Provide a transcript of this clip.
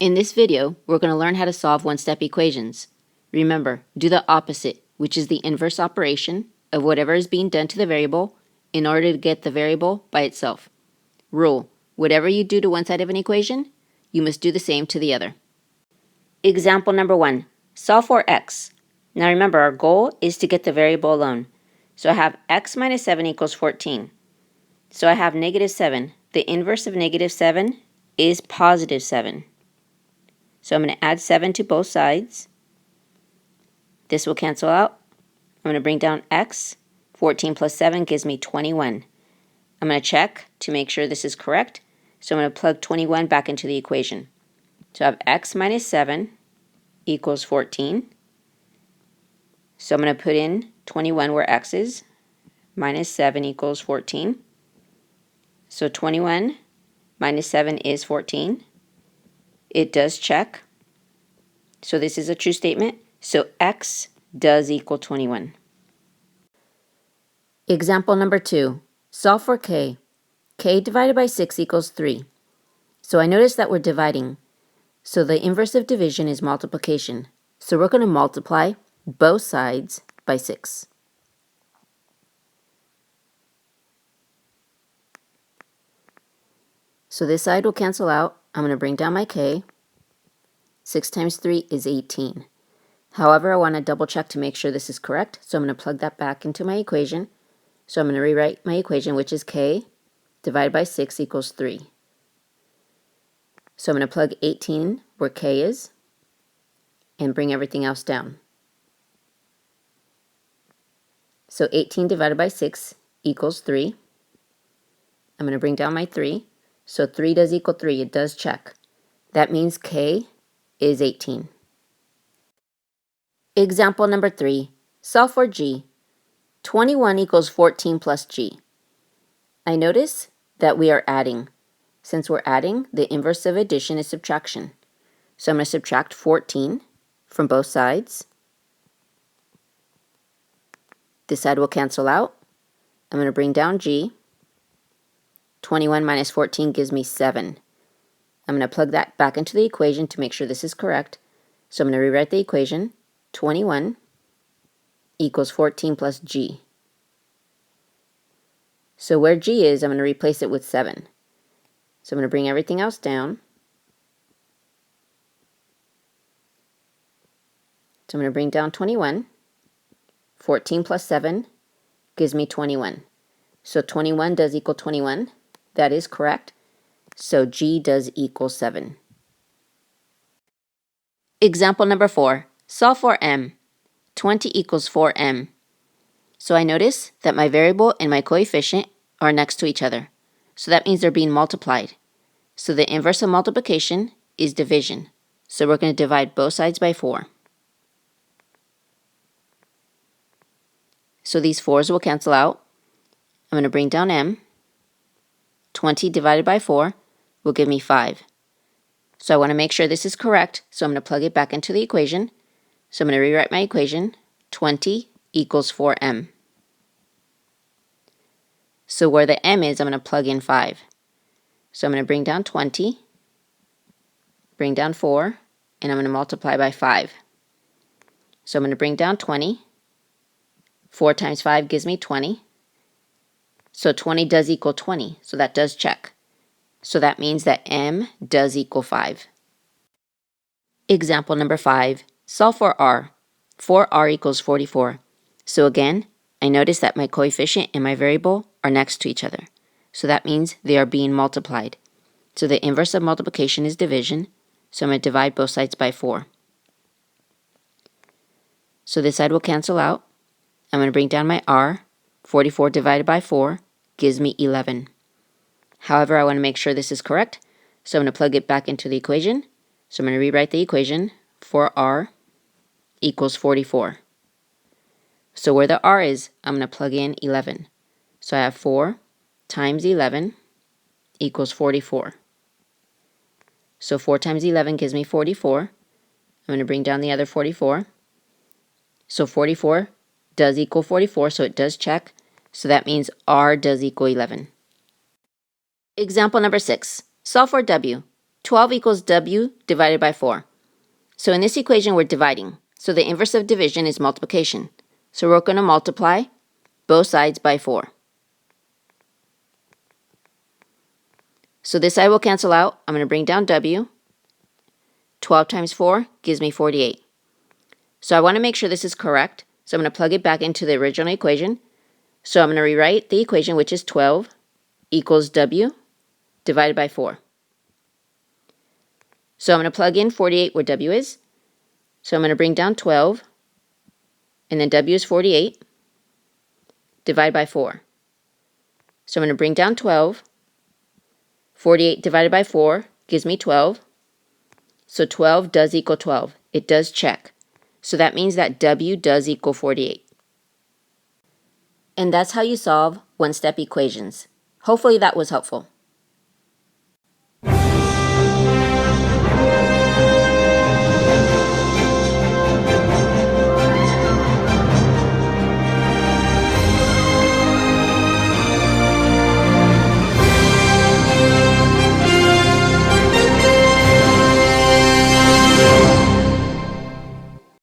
In this video, we're going to learn how to solve one-step equations. Remember, do the opposite, which is the inverse operation of whatever is being done to the variable in order to get the variable by itself. Rule: whatever you do to one side of an equation, you must do the same to the other. Example number 1. Solve for x. Now remember, our goal is to get the variable alone. So I have x minus 7 equals 14. So I have negative 7. The inverse of negative 7 is positive 7. So I'm going to add 7 to both sides. This will cancel out. I'm going to bring down x. 14 plus 7 gives me 21. I'm going to check to make sure this is correct. So I'm going to plug 21 back into the equation. So I have x minus 7 equals 14. So I'm going to put in 21 where x is. Minus 7 equals 14. So 21 minus 7 is 14. It does check. So this is a true statement. So x does equal 21. Example number 2. Solve for k. K divided by 6 equals 3. So I notice that we're dividing. So the inverse of division is multiplication. So we're going to multiply both sides by 6. So this side will cancel out. I'm going to bring down my k. 6 times 3 is 18. However, I want to double check to make sure this is correct. So I'm going to plug that back into my equation. So I'm going to rewrite my equation, which is k divided by 6 equals 3. So I'm going to plug 18 where k is and bring everything else down. So 18 divided by 6 equals 3. I'm going to bring down my 3. So 3 does equal 3. It does check. That means k is 18. Example number 3. Solve for g. 21 equals 14 plus g. I notice that we are adding. Since we're adding, the inverse of addition is subtraction. So I'm going to subtract 14 from both sides. This side will cancel out. I'm going to bring down g. 21 minus 14 gives me 7. I'm going to plug that back into the equation to make sure this is correct. So I'm going to rewrite the equation. 21 equals 14 plus g. So where g is, I'm going to replace it with 7. So I'm going to bring everything else down. So I'm going to bring down 21. 14 plus 7 gives me 21. So 21 does equal 21. That is correct. So g does equal 7. Example number 4. Solve for m. 20 equals 4m. So I notice that my variable and my coefficient are next to each other. So that means they're being multiplied. So the inverse of multiplication is division. So we're going to divide both sides by 4. So these 4's will cancel out. I'm going to bring down m. 20 divided by 4 will give me 5. So I want to make sure this is correct. So I'm going to plug it back into the equation. So I'm going to rewrite my equation. 20 equals 4m. So where the m is, I'm going to plug in 5. So I'm going to bring down 20, bring down 4, and I'm going to multiply by 5. So I'm going to bring down 20. 4 times 5 gives me 20. So 20 does equal 20, so that does check. So that means that m does equal 5. Example number 5. Solve for r. 4r equals 44. So again, I notice that my coefficient and my variable are next to each other. So that means they are being multiplied. So the inverse of multiplication is division. So I'm going to divide both sides by 4. So this side will cancel out. I'm going to bring down my r. 44 divided by 4 gives me 11. However, I want to make sure this is correct. So I'm going to plug it back into the equation. So I'm going to rewrite the equation. 4r equals 44. So where the r is, I'm going to plug in 11. So I have 4 times 11 equals 44. So 4 times 11 gives me 44. I'm going to bring down the other 44. So 44 does equal 44, so it does check. So that means r does equal 11. Example number 6. Solve for w. 12 equals W divided by 4. So in this equation, we're dividing. So the inverse of division is multiplication. So we're going to multiply both sides by 4. So this side will cancel out. I'm going to bring down W. 12 times 4 gives me 48. So I want to make sure this is correct. So I'm going to plug it back into the original equation. So I'm going to rewrite the equation, which is 12 equals W divided by 4. So I'm going to plug in 48 where W is. So I'm going to bring down 12, and then W is 48, divide by 4. So I'm going to bring down 12. 48 divided by 4 gives me 12. So 12 does equal 12. It does check. So that means that W does equal 48. And that's how you solve one-step equations. Hopefully that was helpful.